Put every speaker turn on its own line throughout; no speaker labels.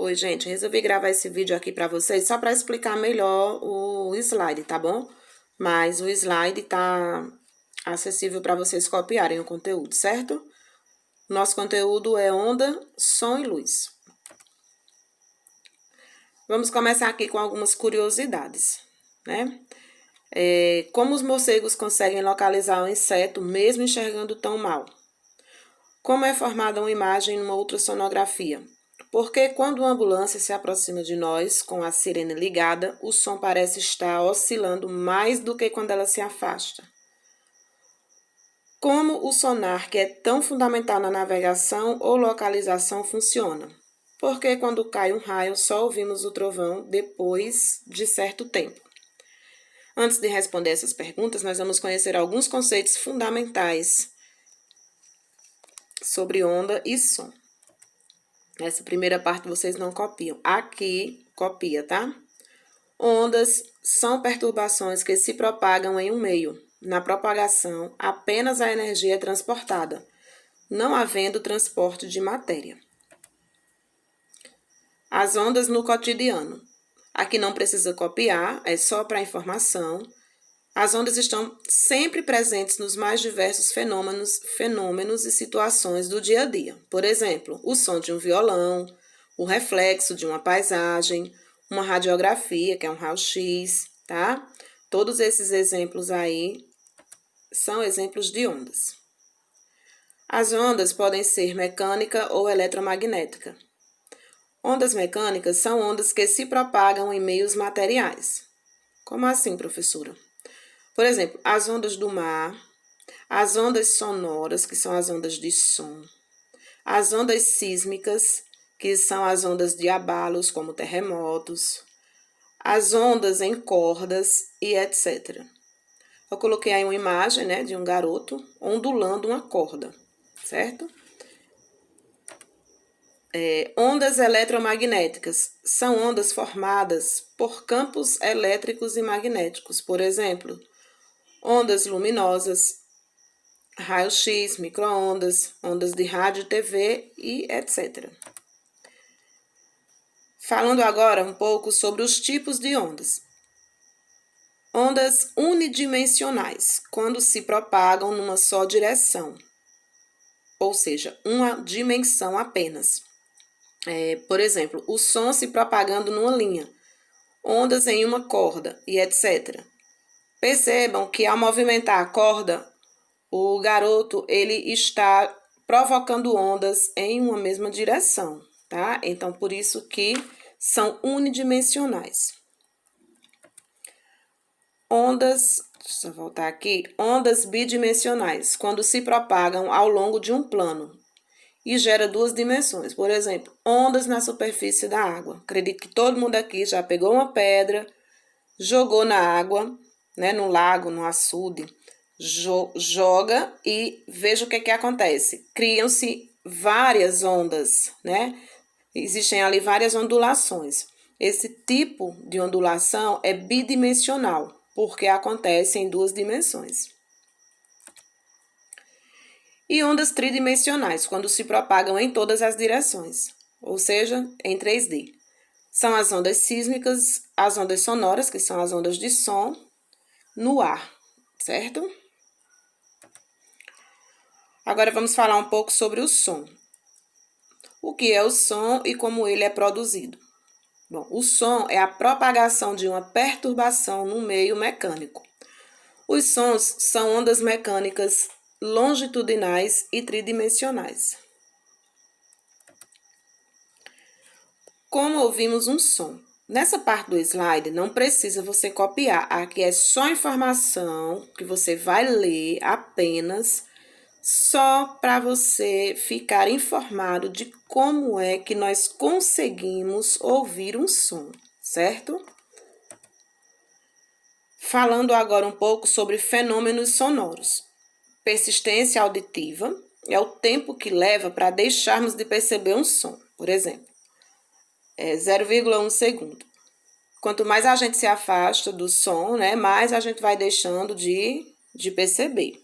Oi, gente, resolvi gravar esse vídeo aqui para vocês só para explicar melhor o slide, tá bom? Mas o slide tá acessível para vocês copiarem o conteúdo, certo? Nosso conteúdo é onda, som e luz. Vamos começar aqui com algumas curiosidades, né? Como os morcegos conseguem localizar o inseto mesmo enxergando tão mal? Como é formada uma imagem numa ultrassonografia? Porque quando uma ambulância se aproxima de nós com a sirene ligada, o som parece estar oscilando mais do que quando ela se afasta. Como o sonar, que é tão fundamental na navegação ou localização, funciona? Porque quando cai um raio, só ouvimos o trovão depois de certo tempo. Antes de responder essas perguntas, nós vamos conhecer alguns conceitos fundamentais sobre onda e som. Essa primeira parte vocês não copiam. Aqui, copia, tá? Ondas são perturbações que se propagam em um meio. Na propagação, apenas a energia é transportada, não havendo transporte de matéria. As ondas no cotidiano. Aqui não precisa copiar, é só para informação. As ondas estão sempre presentes nos mais diversos fenômenos e situações do dia a dia. Por exemplo, o som de um violão, o reflexo de uma paisagem, uma radiografia, que é um raio-x, tá? Todos esses exemplos aí são exemplos de ondas. As ondas podem ser mecânica ou eletromagnética. Ondas mecânicas são ondas que se propagam em meios materiais. Como assim, professora? Por exemplo, as ondas do mar, as ondas sonoras, que são as ondas de som, as ondas sísmicas, que são as ondas de abalos, como terremotos, as ondas em cordas e etc. Eu coloquei aí uma imagem, né, de um garoto ondulando uma corda, certo? Ondas eletromagnéticas são ondas formadas por campos elétricos e magnéticos, por exemplo, ondas luminosas, raio-x, micro-ondas, ondas de rádio, TV e etc. Falando agora um pouco sobre os tipos de ondas. Ondas unidimensionais, quando se propagam numa só direção, ou seja, uma dimensão apenas. Por exemplo, o som se propagando numa linha, ondas em uma corda e etc. Percebam que ao movimentar a corda, o garoto ele está provocando ondas em uma mesma direção, tá? Então, por isso que são unidimensionais. Ondas, deixa eu voltar aqui, ondas bidimensionais, quando se propagam ao longo de um plano e gera duas dimensões. Por exemplo, ondas na superfície da água. Acredito que todo mundo aqui já pegou uma pedra, jogou na água, né, no lago, no açude, joga e veja o que acontece. Criam-se várias ondas, né? Existem ali várias ondulações. Esse tipo de ondulação é bidimensional, porque acontece em duas dimensões. E ondas tridimensionais, quando se propagam em todas as direções, ou seja, em 3D. São as ondas sísmicas, as ondas sonoras, que são as ondas de som, no ar, certo? Agora vamos falar um pouco sobre o som. O que é o som e como ele é produzido? Bom, o som é a propagação de uma perturbação no meio mecânico. Os sons são ondas mecânicas longitudinais e tridimensionais. Como ouvimos um som? Nessa parte do slide não precisa você copiar, aqui é só informação que você vai ler apenas só para você ficar informado de como é que nós conseguimos ouvir um som, certo? Falando agora um pouco sobre fenômenos sonoros. Persistência auditiva é o tempo que leva para deixarmos de perceber um som, por exemplo, 0,1 segundo. Quanto mais a gente se afasta do som, né, mais a gente vai deixando de perceber.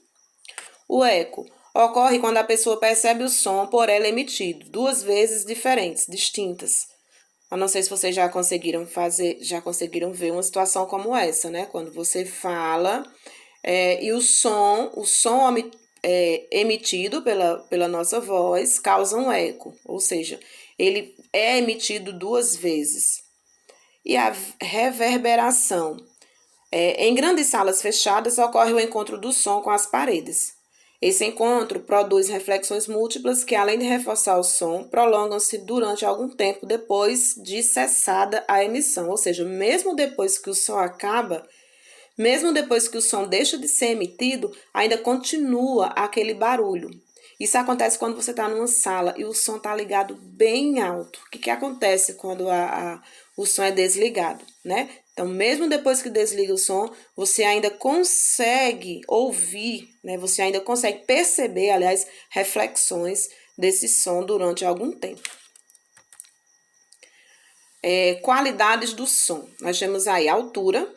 O eco ocorre quando a pessoa percebe o som por ela emitido, duas vezes diferentes, distintas. Eu não sei se vocês já conseguiram ver uma situação como essa, né? Quando você fala e o som emitido pela nossa voz causa um eco, ou seja, ele é emitido duas vezes. E a reverberação. Em grandes salas fechadas ocorre o encontro do som com as paredes. Esse encontro produz reflexões múltiplas que, além de reforçar o som, prolongam-se durante algum tempo depois de cessada a emissão. Ou seja, mesmo depois que o som acaba, mesmo depois que o som deixa de ser emitido, ainda continua aquele barulho. Isso acontece quando você está numa sala e o som está ligado bem alto. O que acontece quando o som é desligado, né? Então, mesmo depois que desliga o som, você ainda consegue ouvir, né? Você ainda consegue perceber, aliás, reflexões desse som durante algum tempo. Qualidades do som. Nós temos aí a altura,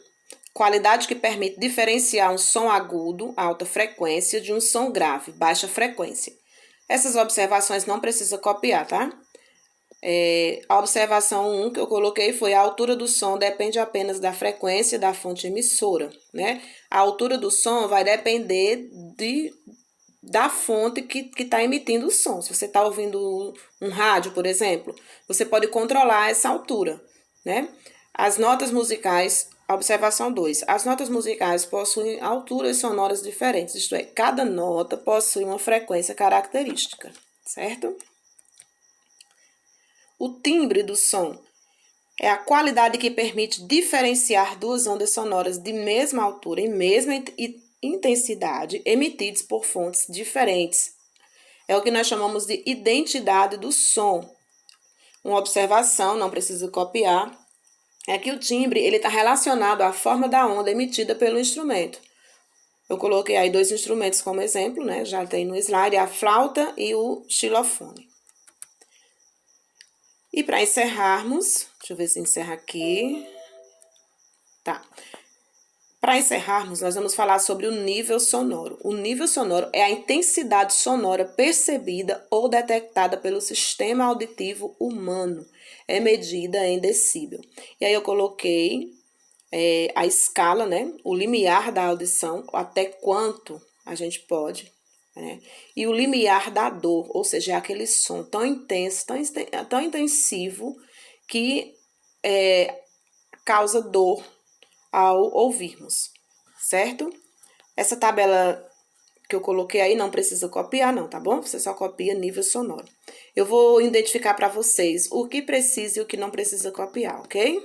qualidade que permite diferenciar um som agudo, alta frequência, de um som grave, baixa frequência. Essas observações não precisa copiar, tá? A observação 1 que eu coloquei foi a altura do som depende apenas da frequência da fonte emissora, né? A altura do som vai depender da fonte que está emitindo o som. Se você está ouvindo um rádio, por exemplo, você pode controlar essa altura, né? As notas musicais, observação 2. As notas musicais possuem alturas sonoras diferentes, isto é, cada nota possui uma frequência característica, certo? O timbre do som é a qualidade que permite diferenciar duas ondas sonoras de mesma altura e mesma intensidade emitidas por fontes diferentes. É o que nós chamamos de identidade do som. Uma observação, não precisa copiar, é que o timbre está relacionado à forma da onda emitida pelo instrumento. Eu coloquei aí 2 instrumentos como exemplo, né? Já tem no slide a flauta e o xilofone. E para encerrarmos, deixa eu ver se encerra aqui. Tá. Para encerrarmos, nós vamos falar sobre o nível sonoro. O nível sonoro é a intensidade sonora percebida ou detectada pelo sistema auditivo humano. É medida em decíbel. E aí eu coloquei a escala, né? O limiar da audição, até quanto a gente pode, né? E o limiar da dor, ou seja, é aquele som tão intenso, tão intensivo que causa dor ao ouvirmos, certo? Essa tabela que eu coloquei aí não precisa copiar não, tá bom? Você só copia nível sonoro. Eu vou identificar para vocês o que precisa e o que não precisa copiar, ok?